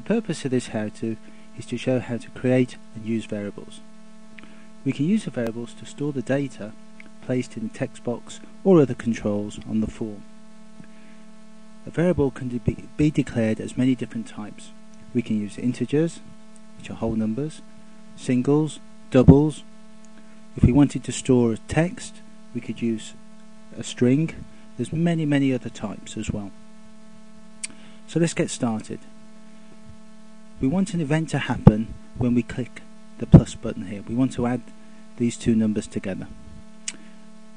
purpose of this how-to is to show how to create and use variables. We can use the variables to store the data placed in the text box or other controls on the form. A variable can be declared as many different types. We can use integers, which are whole numbers, singles, doubles. If we wanted to store a text, we could use a string. There's many other types as well. So let's get started. We want an event to happen when we click the plus button here. We want to add these two numbers together.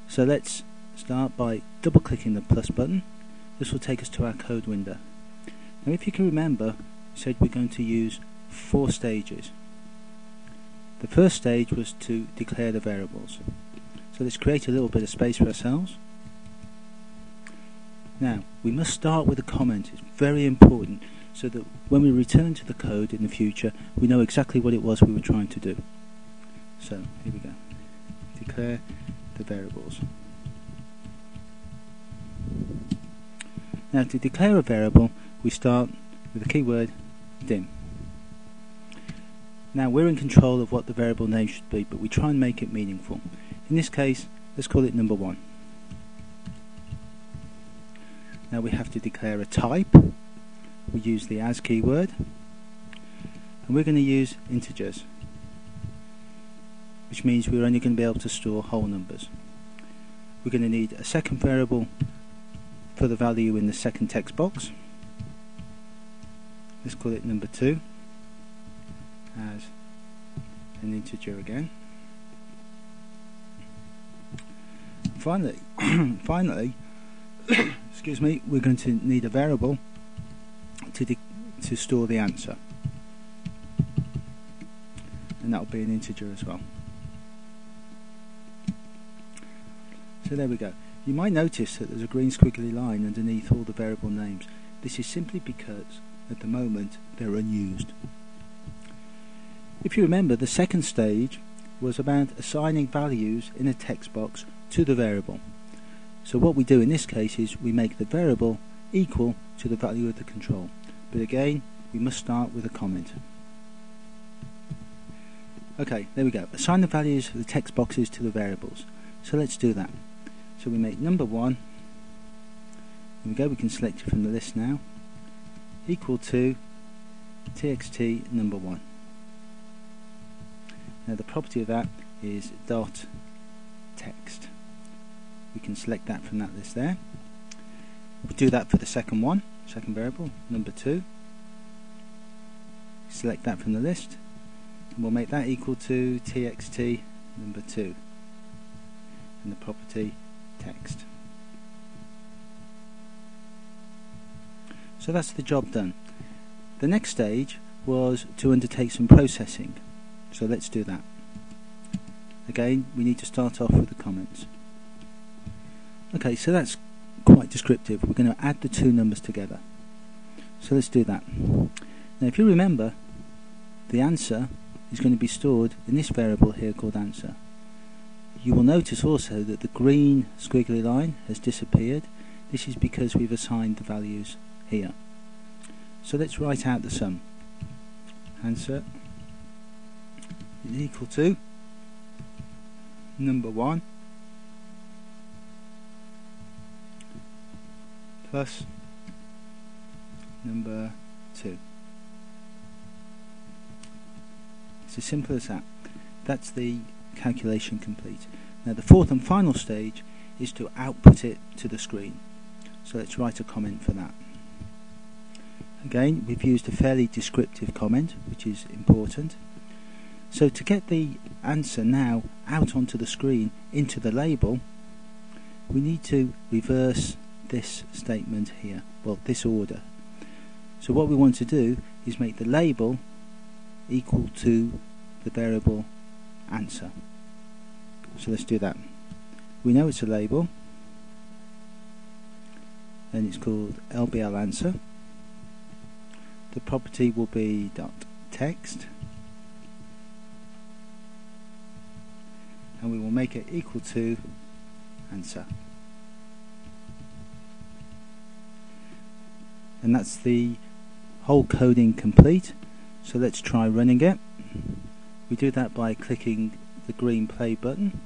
So let's start by double clicking the plus button. This will take us to our code window. Now if you can remember, we said we're going to use 4 stages. The first stage was to declare the variables. So let's create a little bit of space for ourselves. Now we must start with a comment. It's very important so that when we return to the code in the future we know exactly what it was we were trying to do. So here we go. Declare the variables. Now to declare a variable we start with the keyword dim. Now we're in control of what the variable name should be, but we try and make it meaningful. In this case let's call it number 1. Now we have to declare a type. We use the as keyword and we're going to use integers, which means we're only going to be able to store whole numbers. We're going to need a second variable for the value in the second text box. Let's call it number 2 as an integer again. Finally, excuse me, we're going to need a variable to store the answer, and that will be an integer as well. So there we go. You might notice that there's a green squiggly line underneath all the variable names. This is simply because at the moment they're unused. If you remember, the second stage was about assigning values in a text box to the variable. So what we do in this case is we make the variable equal to the value of the control. But again, we must start with a comment. Okay, there we go. Assign the values of the text boxes to the variables. So let's do that. So we make number 1. There we go, we can select it from the list now. Equal to txt number 1. Now the property of that is dot text. We can select that from that list there. We'll do that for the second one, second variable, number 2. Select that from the list, and we'll make that equal to txt number 2, and the property text. So that's the job done. The next stage was to undertake some processing. So let's do that. Again, we need to start off with the comments. Okay, so that's quite descriptive. We're going to add the two numbers together. So let's do that. Now if you remember, the answer is going to be stored in this variable here called answer. You will notice also that the green squiggly line has disappeared. This is because we've assigned the values here. So let's write out the sum. Answer is equal to number 1 plus number 2. It's as simple as that. That's the calculation complete. Now the fourth and final stage is to output it to the screen. So let's write a comment for that. Again, we've used a fairly descriptive comment, which is important. So to get the answer now out onto the screen into the label, we need to reverse this statement here, well, this order. So what we want to do is make the label equal to the variable answer. So let's do that. We know it's a label and it's called LBL answer. The property will be dot text, and we will make it equal to answer. And that's the whole coding complete, so let's try running it. We do that by clicking the green play button.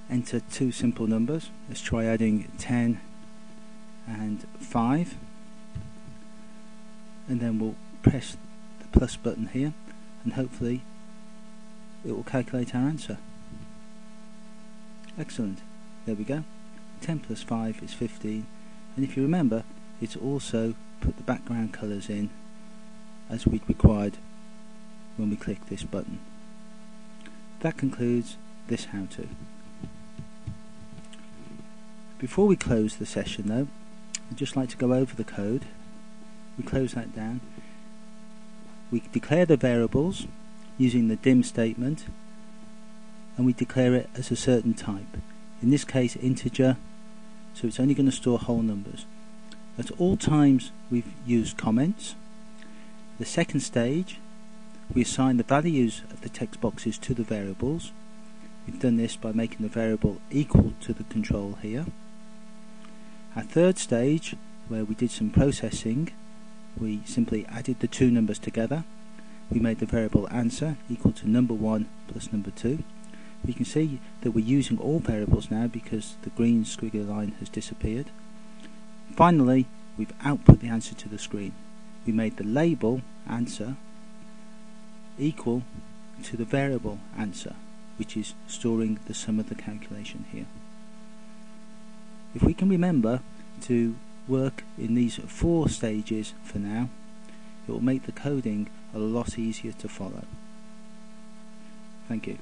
Enter two simple numbers. Let's try adding 10 and 5, and then we'll press the plus button here, and hopefully it will calculate our answer. Excellent. There we go. 10 plus 5 is 15, and if you remember, it's also put the background colours in as we'd required when we click this button. That concludes this how-to. Before we close the session though, I'd just like to go over the code. We close that down. We declare the variables using the dim statement, and we declare it as a certain type. In this case integer, so it's only going to store whole numbers. At all times we've used comments. The second stage, we assign the values of the text boxes to the variables. We've done this by making the variable equal to the control here. Our third stage, where we did some processing, we simply added the two numbers together. We made the variable answer equal to number 1 plus number 2. We can see that we're using all variables now because the green squiggly line has disappeared. Finally, we've output the answer to the screen. We made the label answer equal to the variable answer, which is storing the sum of the calculation here. If we can remember to work in these 4 stages for now, it will make the coding a lot easier to follow. Thank you.